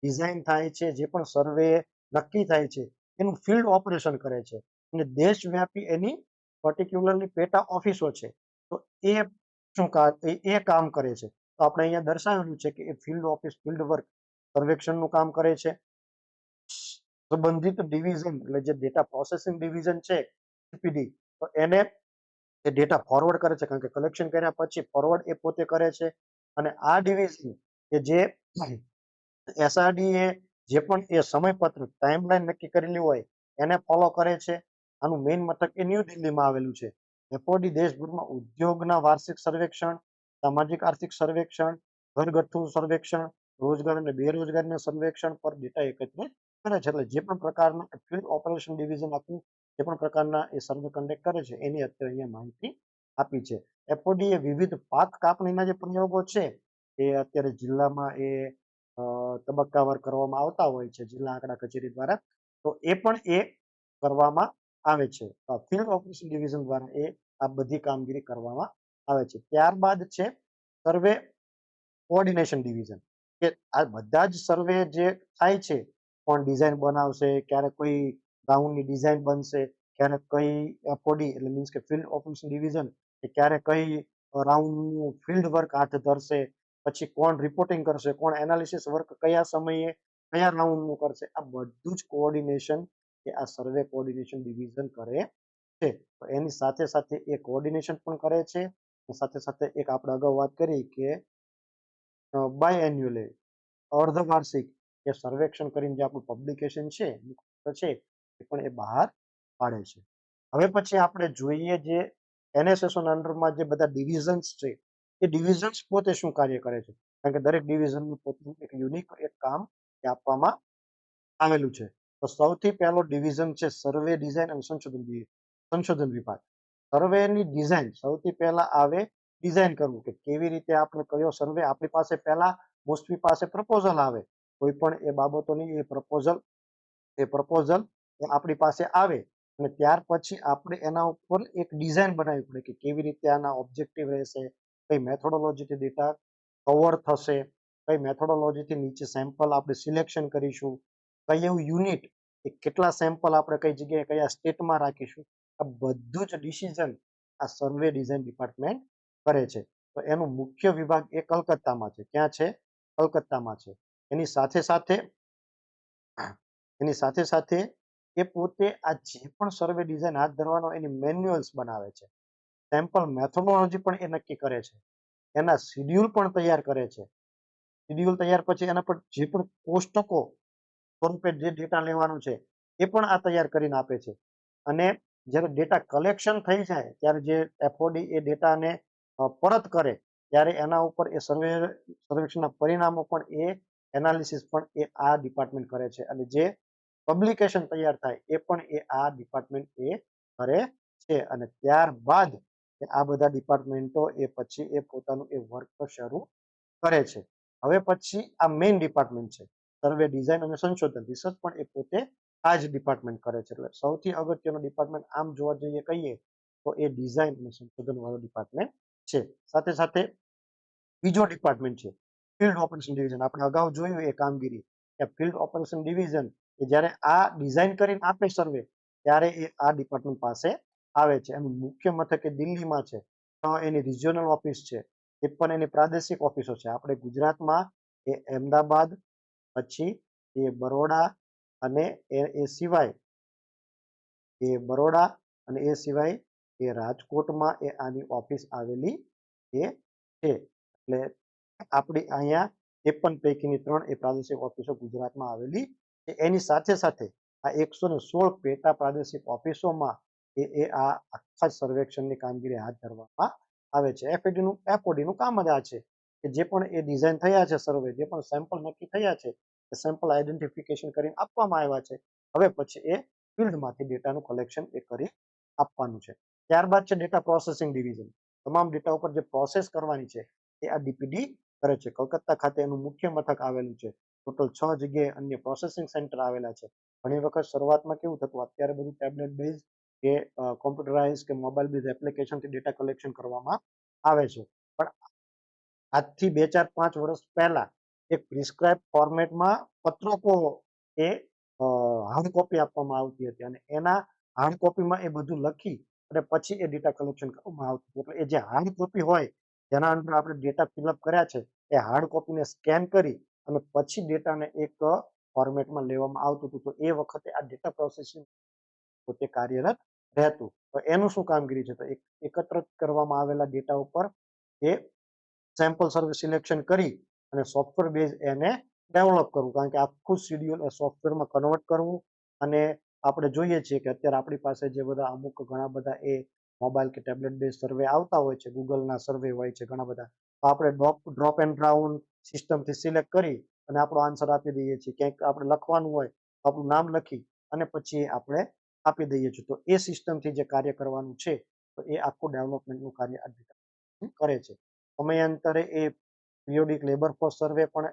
ડિઝાઇન થાય છે, જે પણ સર્વે નક્કી થાય છે, એનું ફિલ્ડ ઓપરેશન કરે છે, અને દેશવ્યાપી એની પર્ટિક્યુલરલી પેટા ઓફિસો છે, તો એ કામ કરે છે. તો આપણે અહીંયા દર્શાવેલું છે કે એ ફિલ્ડ ઓફિસ ફિલ્ડ વર્ક સર્વેક્ષણનું કામ કરે છે. સંબંધિત ડિવિઝન એટલે જે ડેટા પ્રોસેસિંગ ડિવિઝન છે સીપીડી, તો એને એ ડેટા ફોરવર્ડ કરે છે, કારણ કે કલેક્શન કર્યા પછી ફોરવર્ડ એ પોતે કરે છે. અને આ ડિવિઝન કે જે એસઆરડી જે પણ એ સમયપત્રક ટાઈમલાઈન નક્કી કરેલી હોય એને ફોલો કરે છે. આનું મેઇન મથક એ ન્યૂ દિલ્હીમાં આવેલું છે. એફઓડી દેશભરમાં ઉદ્યોગના વાર્ષિક સર્વેક્ષણ, સામાજિક આર્થિક સર્વેક્ષણ, ઘરગથ્થુ સર્વેક્ષણ, રોજગાર અને બેરોજગારીના સર્વેક્ષણ પર ડેટા એકત્રિત કરે છે. એટલે જે પણ પ્રકારના ફિલ્ડ ઓપરેશન ડિવિઝન આખું જે પણ પ્રકારના એ સર્વે કન્ડક્ટ કરે છે, એની અત્યારે અહીંયા માહિતી આપી છે. એફઓડી એ વિવિધ પાક કાપણીના જે પ્રયોગો છે એ અત્યારે જિલ્લામાં એ તબક્કાવાર કરવામાં આવતા હોય છે જિલ્લા આંકડા કચેરી દ્વારા, તો એ પણ એ કરવામાં આવે છે. ફિલ્ડ ઓપરેશન ડિવિઝન દ્વારા એ આ બધી કામગીરી કરવામાં આવે છે. ત્યારબાદ છે સર્વે કોઓર્ડિનેશન ડિવિઝન, કે આ બધા જ સર્વે જે થાય છે, કોણ ડિઝાઇન બનાવશે, ક્યારેક કોઈ રાઉન્ડની ડિઝાઇન બનશે, ક્યારેક કઈ એફઓડી એટલે મીન્સ કે ફિલ્ડ ઓપરેશન ડિવિઝન કે ક્યારેક કઈ રાઉન્ડનું ફિલ્ડ વર્ક હાથ ધરશે, પછી કોણ રિપોર્ટિંગ કરશે, કોણ એનાલિસિસ વર્ક કયા સમયે કયા રાઉન્ડનું કરશે, આ બધું જ કોઓર્ડિનેશન એ આ સર્વે કોઓર્ડિનેશન ડિવિઝન કરે છે. તો એની સાથે સાથે એ કોઓર્ડિનેશન પણ કરે છે, સાથે સાથે એક આપણે અગાઉ વાત કરી કે બાય એન્યુઅલે અર્ધવાર્ષિક એ સર્વેક્ષણ કરીને જે આપણું પબ્લિકેશન છે એ પણ એ બહાર પાડે છે. હવે પછી આપણે જોઈએ જે એનએસએસઓના અંડરમાં જે બધા ડિવિઝન્સ છે, એ ડિવિઝન્સ પોતે શું કાર્ય કરે છે, કારણ કે દરેક ડિવિઝનનું પોતાનું એક યુનિક એક કામ આપવામાં આવેલું છે. તો સૌથી પહેલો ડિવિઝન છે સર્વે ડિઝાઇન અને સંશોધન વિભાગ. સર્વેની ડિઝાઇન સૌથી પહેલા આવે ડિઝાઇન કરવું, કે કેવી રીતે આપણે કયો સર્વે, આપણી પાસે પહેલા મોસ્ટલી પાસે પ્રપોઝલ આવે, કોઈ પણ એ બાબતોની એ પ્રપોઝલ એ આપણી પાસે આવે, અને ત્યાર પછી આપણે એના ઉપર એક ડિઝાઇન બનાવવી પડે કે કેવી રીતે આના ઓબ્જેક્ટિવ રહેશે, કઈ મેથોડોલોજીથી ડેટા કવર થશે, કઈ મેથોડોલોજીથી નીચે સેમ્પલ આપણે સિલેક્શન કરીશું, કઈ એવું યુનિટ કે કેટલા સેમ્પલ આપણે કઈ જગ્યાએ કયા સ્ટેટમાં રાખીશું, આ બધું જ ડિસિઝન આ સર્વે ડિઝાઇન ડિપાર્ટમેન્ટ કરે છે. તો એનું મુખ્ય વિભાગ એ કલકત્તામાં છે. ક્યાં છે? કલકત્તામાં છે. એની સાથે સાથે એ પોતે આ જે પણ સર્વે ડિઝાઇન હાથ ધરવાનો એની મેન્યુઅલ્સ બનાવે છે, સેમ્પલ મેથોડોલોજી પણ એ નક્કી કરે છે, એના શિડ્યુલ પણ તૈયાર કરે છે. શિડ્યુલ તૈયાર પછી એના પર જે પણ કોષ્ટકો સ્વરૂપે જે ડેટા લેવાનું છે એ પણ આ તૈયાર કરીને આપે છે. અને જ્યારે ડેટા કલેક્શન થઈ જાય ત્યારે જે એફઓડી એ ડેટાને પરત કરે ત્યારે એના ઉપર એ સર્વેક્ષણના પરિણામો પણ એ એનાલિસિસ પણ એ આ ડિપાર્ટમેન્ટ કરે છે. અને જે પબ્લિકેશન તૈયાર થાય એ પણ એ આ ડિપાર્ટમેન્ટ એ કરે છે. અને ત્યારબાદ આ બધા ડિપાર્ટમેન્ટો એ પછી એ પોતાનું એ વર્ક શરૂ કરે છે. હવે પછી આ મેઇન ડિપાર્ટમેન્ટ છે સર્વે ડિઝાઇન અને સંશોધન. રિસર્ચ પણ એ પોતે આ જ ડિપાર્ટમેન્ટ કરે છે. એટલે સૌથી અગત્યનો ડિપાર્ટમેન્ટ આમ જોવા જઈએ કહીએ તો એ ડિઝાઇન અને સંશોધન વાળો ડિપાર્ટમેન્ટ છે. સાથે સાથે બીજો ડિપાર્ટમેન્ટ છે ફિલ્ડ ઓપરેશન ડિવિઝન. આપણે અગાઉ જોયું એ કામગીરી કે ફિલ્ડ ઓપરેશન ડિવિઝન કે જ્યારે આ ડિઝાઇન કરીને આપે સર્વે ત્યારે એ આ ડિપાર્ટમેન્ટ પાસે આવે છે. એનું મુખ્ય મથક એ દિલ્હીમાં છે. એની રિજિયોનલ ઓફિસ છે એ પણ એની પ્રાદેશિક ઓફિસો છે. આપણે ગુજરાતમાં એ અમદાવાદ, પછી એ બરોડા અને એ સિવાય બરોડા અને એ સિવાય એ રાજકોટમાં એ આની ઓફિસ આવેલી એ છે. એટલે આપણી અહીંયા 53 પૈકીની 3 એ પ્રાદેશિક ઓફિસો ગુજરાતમાં આવેલી છે. એની સાથે સાથે આ 116 પેટા પ્રાદેશિક ઓફિસોમાં એ આ આખા સર્વેક્ષણની કામગીરી હાથ ધરવામાં આવે છે. એફઓડીનું કામ જ આ છે કે જે પણ એ ડિઝાઇન થયા છે સર્વે, જે પણ સેમ્પલ નક્કી થયા છે એ સેમ્પલ આઈડેન્ટિફિકેશન કરીને આપવામાં આવ્યા છે. હવે પછી એ ફિલ્ડમાંથી ડેટાનું કલેક્શન એ કરી આપવાનું છે. ત્યારબાદ છે ડેટા પ્રોસેસિંગ ડિવિઝન. તમામ ડેટા ઉપર જે પ્રોસેસ કરવાની છે એ આ ડીપીડી કરે છે. કલકત્તા ખાતે એનું મુખ્ય મથક આવેલું છે. ટોટલ 6 જગ્યાએ અન્ય પ્રોસેસિંગ સેન્ટર આવેલા છે. ઘણી વખત શરૂઆતમાં કેવું થતું, અત્યારે બધું ટેબ્લેટ બેઝ કે કોમ્પ્યુટરાઇઝ કે મોબાઈલ બેઝ એપ્લિકેશનથી ડેટા કલેક્શન કરવામાં આવે છે. પણ આજથી 2-4-5 વર્ષ પહેલા એક પ્રિસ્ક્રાઇબ ફોર્મેટમાં પત્રકો એ હાર્ડ કોપી આપવામાં આવતી હતી અને એના હાર્ડ કોપીમાં એ બધું લખી અને પછી એ ડેટા કલેક્શન કરવામાં આવતું. એટલે એ જે હાર્ડ કોપી હોય જેના અંદર આપણે ડેટા ફિલઅપ કર્યા છે એ હાર્ડ કોપીને સ્કેન કરી અને પછી ડેટાને એક ફોર્મેટમાં લેવામાં આવતું હતું. તો એ વખતે આ ડેટા પ્રોસેસિંગ પોતે કાર્યરત રહેતું. તો એનું શું કામગીરી છે, તો એકત્રિત કરવામાં આવેલા ડેટા ઉપર એ સેમ્પલ સર્વે સિલેક્શન કરી અને સોફ્ટવેર બેઝ એને ડેવલપ કરવું. કારણ કે આખું શિડ્યુલ એ સોફ્ટવેરમાં કન્વર્ટ કરવું. અને આપણે જોઈએ છીએ કે અત્યારે આપણી પાસે જે બધા અમુક ઘણા બધા એ મોબાઈલ કે ટેબ્લેટ બેઝ સર્વે આવતા હોય છે, ગૂગલના સર્વે હોય છે ઘણા બધા, તો આપણે ડ્રોપ એન્ડ ડાઉન સિસ્ટમથી સિલેક્ટ કરી અને આપણો આન્સર આપી દઈએ છીએ. ક્યાંક આપણે લખવાનું હોય તો આપણું નામ લખી અને પછી આપણે આપી દઈએ છીએ. તો એ સિસ્ટમથી જે કાર્ય કરવાનું છે તો એ આખું ડેવલપમેન્ટનું કાર્ય આ કરે છે. સમયાંતરે એ પિરિયોડિક લેબર ફોર્સ સર્વે પણ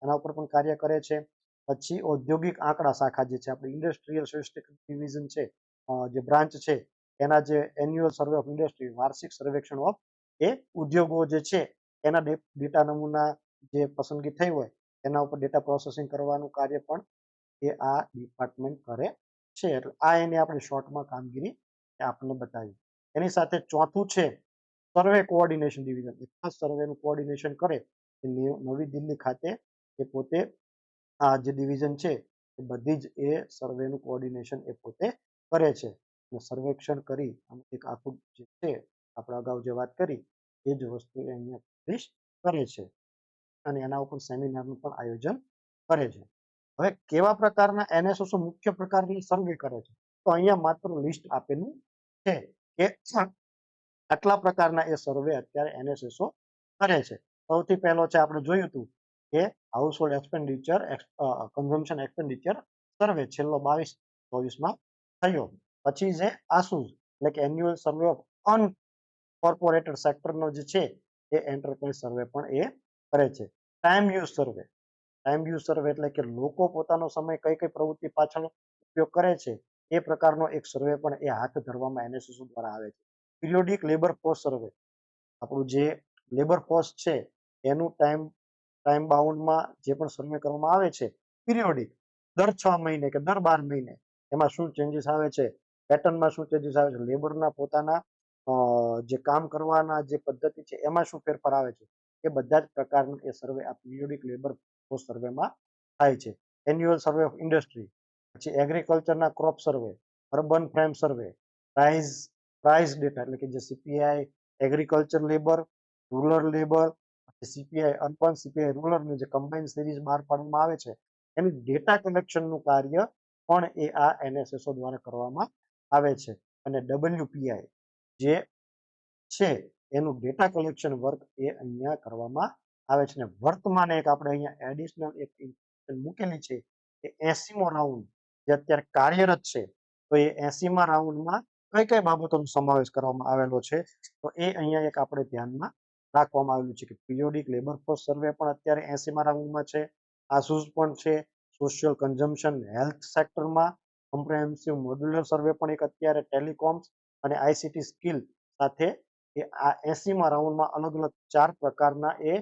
એના ઉપર પણ કાર્ય કરે છે. પછી ઔદ્યોગિક આંકડા શાખા જે છે, આપણે ઇન્ડસ્ટ્રીયલ સ્ટેટિસ્ટિક્સ ડિવિઝન છે, જે બ્રાન્ચ છે, એના જે એન્યુઅલ સર્વે ઓફ ઇન્ડસ્ટ્રી, વાર્ષિક સર્વેક્ષણ ઓફ એ ઉદ્યોગો જે છે એના ડેટા નમૂના જે પસંદગી થઈ હોય એના ઉપર ડેટા પ્રોસેસિંગ કરવાનું કાર્ય પણ એ આ ડિપાર્ટમેન્ટ કરે છે. એટલે આ એની આપણે શોર્ટમાં કામગીરી આપણને બતાવી. એની સાથે ચોથું છે સર્વે કોઓર્ડિનેશન ડિવિઝન. ખાસ સર્વેનું કોઓર્ડિનેશન કરે એ નવી દિલ્હી ખાતે એ પોતે આ જે ડિવિઝન છે એ બધી જ એ સર્વેનું કોઓર્ડિનેશન એ પોતે કરે છે. અને સર્વેક્ષણ કરી અને એક આખું જે છે આપણે અગાઉ જે વાત કરી એ જ વસ્તુ એ અહીંયા પબ્લિશ કરે છે અને એના ઉપર સેમિનારનું પણ આયોજન કરે છે. હવે કેવા પ્રકારના એનએસએસો મુખ્ય પ્રકારની સર્વે કરે છે, તો અહીંયા માત્ર લિસ્ટ આપેલું છે કે આટલા પ્રકારના એ સર્વે અત્યારે એનએસએસો કરે છે. સૌથી પહેલો છે આપણે જોયું હતું કે હાઉસહોલ્ડ એક્સપેન્ડિચર કન્ઝમ્પશન એક્સપેન્ડિચર સર્વે છેલ્લો 22-24માં થયો. પછી છે આસુસ એટલે કે એન્યુઅલ સર્વે ઓફ અનકોર્પોરેટેડ સેક્ટરનો જે છે એ એન્ટરપ્રાઇઝ સર્વે પણ એ કરે છે. ટાઈમ યુઝ સર્વે. ટાઈમ યુઝ સર્વે એટલે કે લોકો પોતાનો સમય કઈ કઈ પ્રવૃત્તિ પાછળ ઉપયોગ કરે છે એ પ્રકારનો એક સર્વે પણ એ હાથ ધરવામાં એનએસએસ દ્વારા આવે છે. પિરિયોડિક લેબર ફોર્સ સર્વે. આપણું જે લેબર ફોર્સ છે એનું ટાઈમ બાઉન્ડમાં જે પણ સર્વે કરવામાં આવે છે પિરિયોડિક, દર 6 મહિને કે દર 12 મહિને એમાં શું ચેન્જીસ આવે છે, પેટર્નમાં શું ચેન્જીસ આવે છે, લેબરના પોતાના જે કામ કરવાના જે પદ્ધતિ છે એમાં શું ફેરફાર આવે છે, એ બધા જ પ્રકારનું એ સર્વે આ પિરિયોડિક લેબર ફોર્સ સર્વેમાં થાય છે. Annual survey of industry. પછી એગ્રીકલ્ચરના crop survey, urban frame survey, price data એટલે કે જે CPI agriculture labour, rural labour, CPI urban, CPI રૂરલનું જે કમ્બાઇન સિરીઝ બહાર પાડવામાં આવે છે એનું ડેટા કલેક્શનનું કાર્ય પણ એ આ એનએસએસઓ દ્વારા કરવામાં આવે છે. અને ડબલ્યુપીઆઈ જે છે એનું ડેટા કલેક્શન વર્ક એ અહીંયા કરવામાં આવે છે. ને વર્તમાન એક આપણે અહીંયા એડિશનલ એક મૂકેલી છે કે 80મો રાઉન્ડ જે અત્યારે કાર્યરત છે, તો એ 80મા રાઉન્ડમાં કઈ કઈ બાબતોનો સમાવેશ કરવામાં આવેલો છે, તો એ અહીંયા એક આપણે ધ્યાનમાં રાખવામાં આવેલું છે કે પિરિયોડિક લેબર ફોર્સ સર્વે પણ અત્યારે 80મા રાઉન્ડમાં છે, આસુસ પણ છે, સોશિયલ કન્ઝમ્પશન હેલ્થ સેક્ટરમાં કોમ્પ્રિહેન્સિવ મોડ્યુલર સર્વે પણ એક અત્યારે ટેલિકોમ્સ અને આઈસીટી સ્કિલ સાથે એ આ 80મા રાઉન્ડમાં અલગ અલગ 4 પ્રકારના એ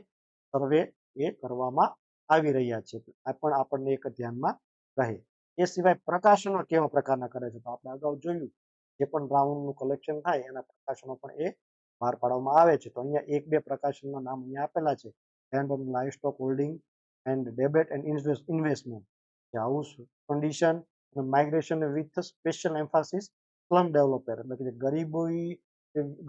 સર્વે એ કરવામાં આવી રહ્યા છે. આ પણ આપણને એક ધ્યાનમાં રહે. એ સિવાય પ્રકાશનો કેવા પ્રકારના કરે છે, તો આપણે અગાઉ જોયું જે પણ રાઉન્ડનું કલેક્શન થાય એના પ્રકાશનો પણ એ બહાર પાડવામાં આવે છે. તો અહીંયા 1-2 પ્રકાશનના નામ અહીંયા આપેલા છે. Land on livestock holding and ડેબેટ એન્ડ ઇન્વેસ્ટમેન્ટ, હાઉસ કન્ડિશન અને migration with special emphasis slum developer એટલે કે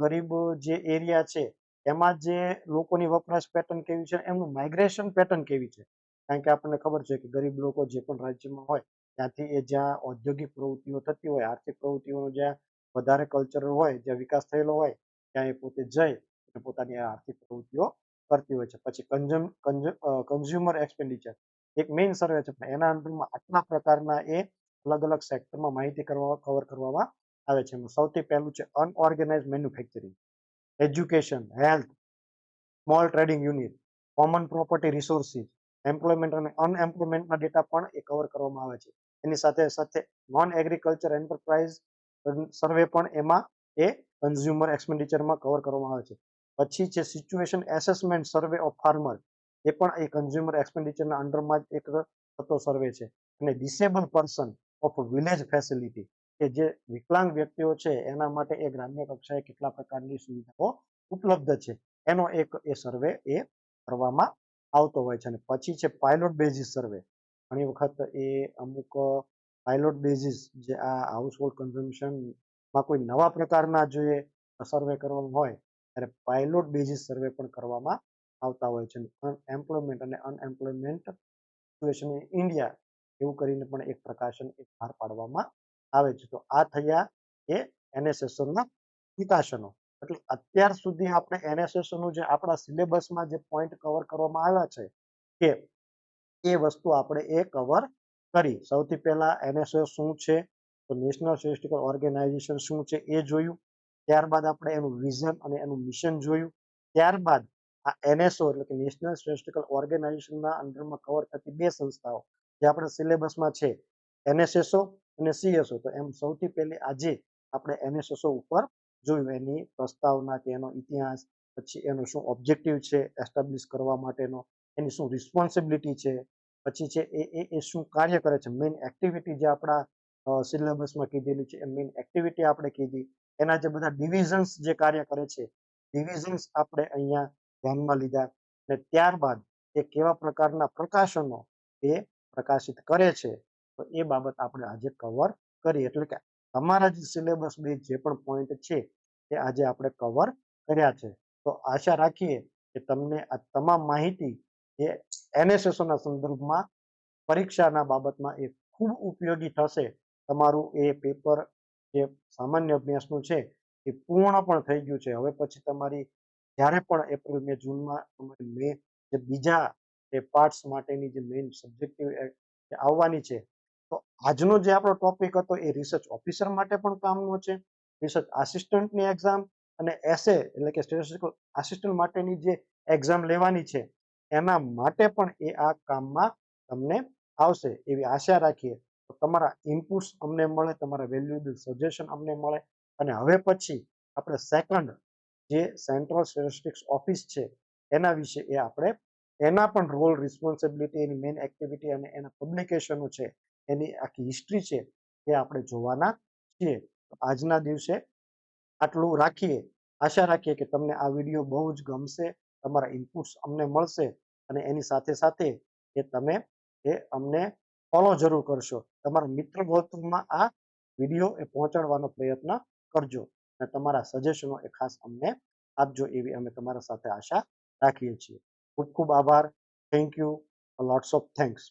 ગરીબ જે એરિયા છે એમાં જે લોકોની વપરાશ પેટર્ન કેવી છે, એમનું માઇગ્રેશન પેટર્ન કેવી છે. કારણ કે આપણને ખબર છે કે ગરીબ લોકો જે પણ રાજ્યમાં હોય ત્યાંથી એ જ્યાં ઔદ્યોગિક પ્રવૃત્તિઓ થતી હોય, આર્થિક પ્રવૃત્તિઓનો જ્યાં વધારે કલ્ચરલ હોય, જ્યાં વિકાસ થયેલો હોય ત્યાં એ પોતે જઈ અને પોતાની આર્થિક પ્રવૃત્તિઓ કરતી હોય છે. પછી કન્ઝ્યુમર એક્સપેન્ડિચર એક મેઇન સર્વે છે, પણ એના અંદરમાં આટલા પ્રકારના એ અલગ અલગ સેક્ટરમાં માહિતી કવર કરવામાં આવે છે. એમાં સૌથી પહેલું છે unorganised manufacturing, education, health, small trading unit, common property resources, employment અને અનએમ્પ્લોયમેન્ટના ડેટા પણ એ કવર કરવામાં આવે છે. એની સાથે સાથે નોન એગ્રીકલ્ચર એન્ટરપ્રાઇઝ સર્વે પણ એમાં એ કન્ઝ્યુમર એક્સપેન્ડિચરમાં કવર કરવામાં આવે છે. પછી છે situation assessment survey of farmer, એ પણ એ કન્ઝ્યુમર એક્સપેન્ડિચરના અંડરમાં જ એક થતો સર્વે છે. અને disable person of village facility કે જે વિકલાંગ વ્યક્તિઓ છે એના માટે એ ગ્રામ્ય કક્ષાએ કેટલા પ્રકારની સુવિધાઓ ઉપલબ્ધ છે એનો એક એ સર્વે એ કરવામાં આવતો હોય છે. અને પછી છે પાયલોટ બેઝિસ સર્વે. ઘણી વખત એ અમુક પાયલોટ બેઝિસ જે આ હાઉસહોલ્ડ કન્ઝમ્પશનમાં કોઈ નવા પ્રકારના જે સર્વે કરવાનું હોય ત્યારે પાયલોટ બેઝિસ સર્વે પણ કરવામાં આવતા હોય છે. એમ્પ્લોયમેન્ટ અને અનએમ્પ્લોયમેન્ટ સિચ્યુએશન ઇન ઇન્ડિયા એવું કરીને પણ એક પ્રકાશન બહાર પાડવામાં આવે છે. તો આ થયા એ એનએસએસઓના પ્રકાશનો. એટલે અત્યાર સુધી આપણે એનએસએસઓનું જે આપણા સિલેબસમાં જે પોઈન્ટ કવર કરવામાં આવ્યા છે કે એ વસ્તુ આપણે એ કવર કરી. સૌથી પહેલા એનએસએસ શું છે, તો નેશનલ સ્ટેટિસ્ટિકલ ઓર્ગેનાઇઝેશન શું છે એ જોયું. ત્યારબાદ આપણે એનું વિઝન અને એનું મિશન જોયું. ત્યારબાદ આ એનએસઓ એટલે કે નેશનલ સ્ટેટિસ્ટિકલ ઓર્ગેનાઇઝેશનના અંડરમાં કવર થતી 2 સંસ્થાઓ જે આપણા સિલેબસમાં છે, એનએસએસઓ અને સીએસઓ. તો એમ સૌથી પહેલી આજે આપણે એનએસએસઓ ઉપર જોયું, એની પ્રસ્તાવના કે એનો ઇતિહાસ, પછી એનું શું ઓબ્જેક્ટિવ છે એસ્ટાબ્લિશ કરવા માટેનો, એની શું રિસ્પોન્સિબિલિટી છે, પછી છે એ શું કાર્ય કરે છે, મેઇન એક્ટિવિટી જે આપણા સિલેબસમાં કીધેલી છે એ મેઇન એક્ટિવિટી આપણે કીધી. એના જે બધા ડિવિઝન્સ જે કાર્ય કરે છે ડિવિઝન્સ આપણે અહીંયા ધ્યાનમાં લીધા. અને ત્યારબાદ એ કેવા પ્રકારના પ્રકાશનો એ પ્રકાશિત કરે છે, તો એ બાબત આપણે આજે કવર કરી. એટલે કે તમારા જે સિલેબસ બેઝ જે પણ પોઈન્ટ છે એ આજે આપણે કવર કર્યા છે. તો આશા રાખીએ કે તમને આ તમામ માહિતી એ એનએસએસઓના સંદર્ભમાં પરીક્ષાના બાબતમાં એ ખૂબ ઉપયોગી થશે. તમારું એ પેપર જે સામાન્ય અભ્યાસનું છે એ પૂર્ણ પણ થઈ ગયું છે. હવે પછી તમારી જ્યારે પણ એપ્રિલ મે જૂનમાં તમારી મે જે બીજા એ પાર્ટ્સ માટેની જે મેઇન સબ્જેક્ટિવ આવવાની છે, તો આજનો જે આપણો ટોપિક હતો એ રિસર્ચ ઓફિસર માટે પણ કામનો છે. રિસર્ચ આસિસ્ટન્ટની એક્ઝામ અને એસએ એટલે કે સ્ટેટિસ્ટિકલ આસિસ્ટન્ટ માટેની જે એક્ઝામ લેવાની છે એના માટે પણ એ આ કામમાં તમને આવશે એવી આશા રાખીએ. તો તમારા ઇનપુટ્સ અમને મળે, તમારા વેલ્યુએબલ સજેશન અમને મળે. અને હવે પછી આપણે સેકન્ડ જે સેન્ટ્રલ સ્ટેટિસ્ટિક્સ ઓફિસ છે એના વિશે એ આપણે એના પણ રોલ, રિસ્પોન્સિબિલિટી, એની મેઇન એક્ટિવિટી અને એના પબ્લિકેશનો છે, એની આખી હિસ્ટ્રી છે એ આપણે જોવાના છીએ. આજના દિવસે આટલું રાખીએ. આશા રાખીએ કે તમને આ વિડીયો બહુ જ ગમશે, તમારા ઇનપુટ્સ અમને મળશે અને એની સાથે સાથે એ તમે એ અમને ફોલો જરૂર કરશો. તમારા મિત્ર વર્તુળમાં આ વિડીયો એ પહોંચાડવાનો પ્રયત્ન કરજો અને તમારા સજેશનો એ ખાસ અમને આપજો એવી અમે તમારા સાથે આશા રાખીએ છીએ. ખૂબ ખૂબ આભાર. Thank you. Lots of thanks.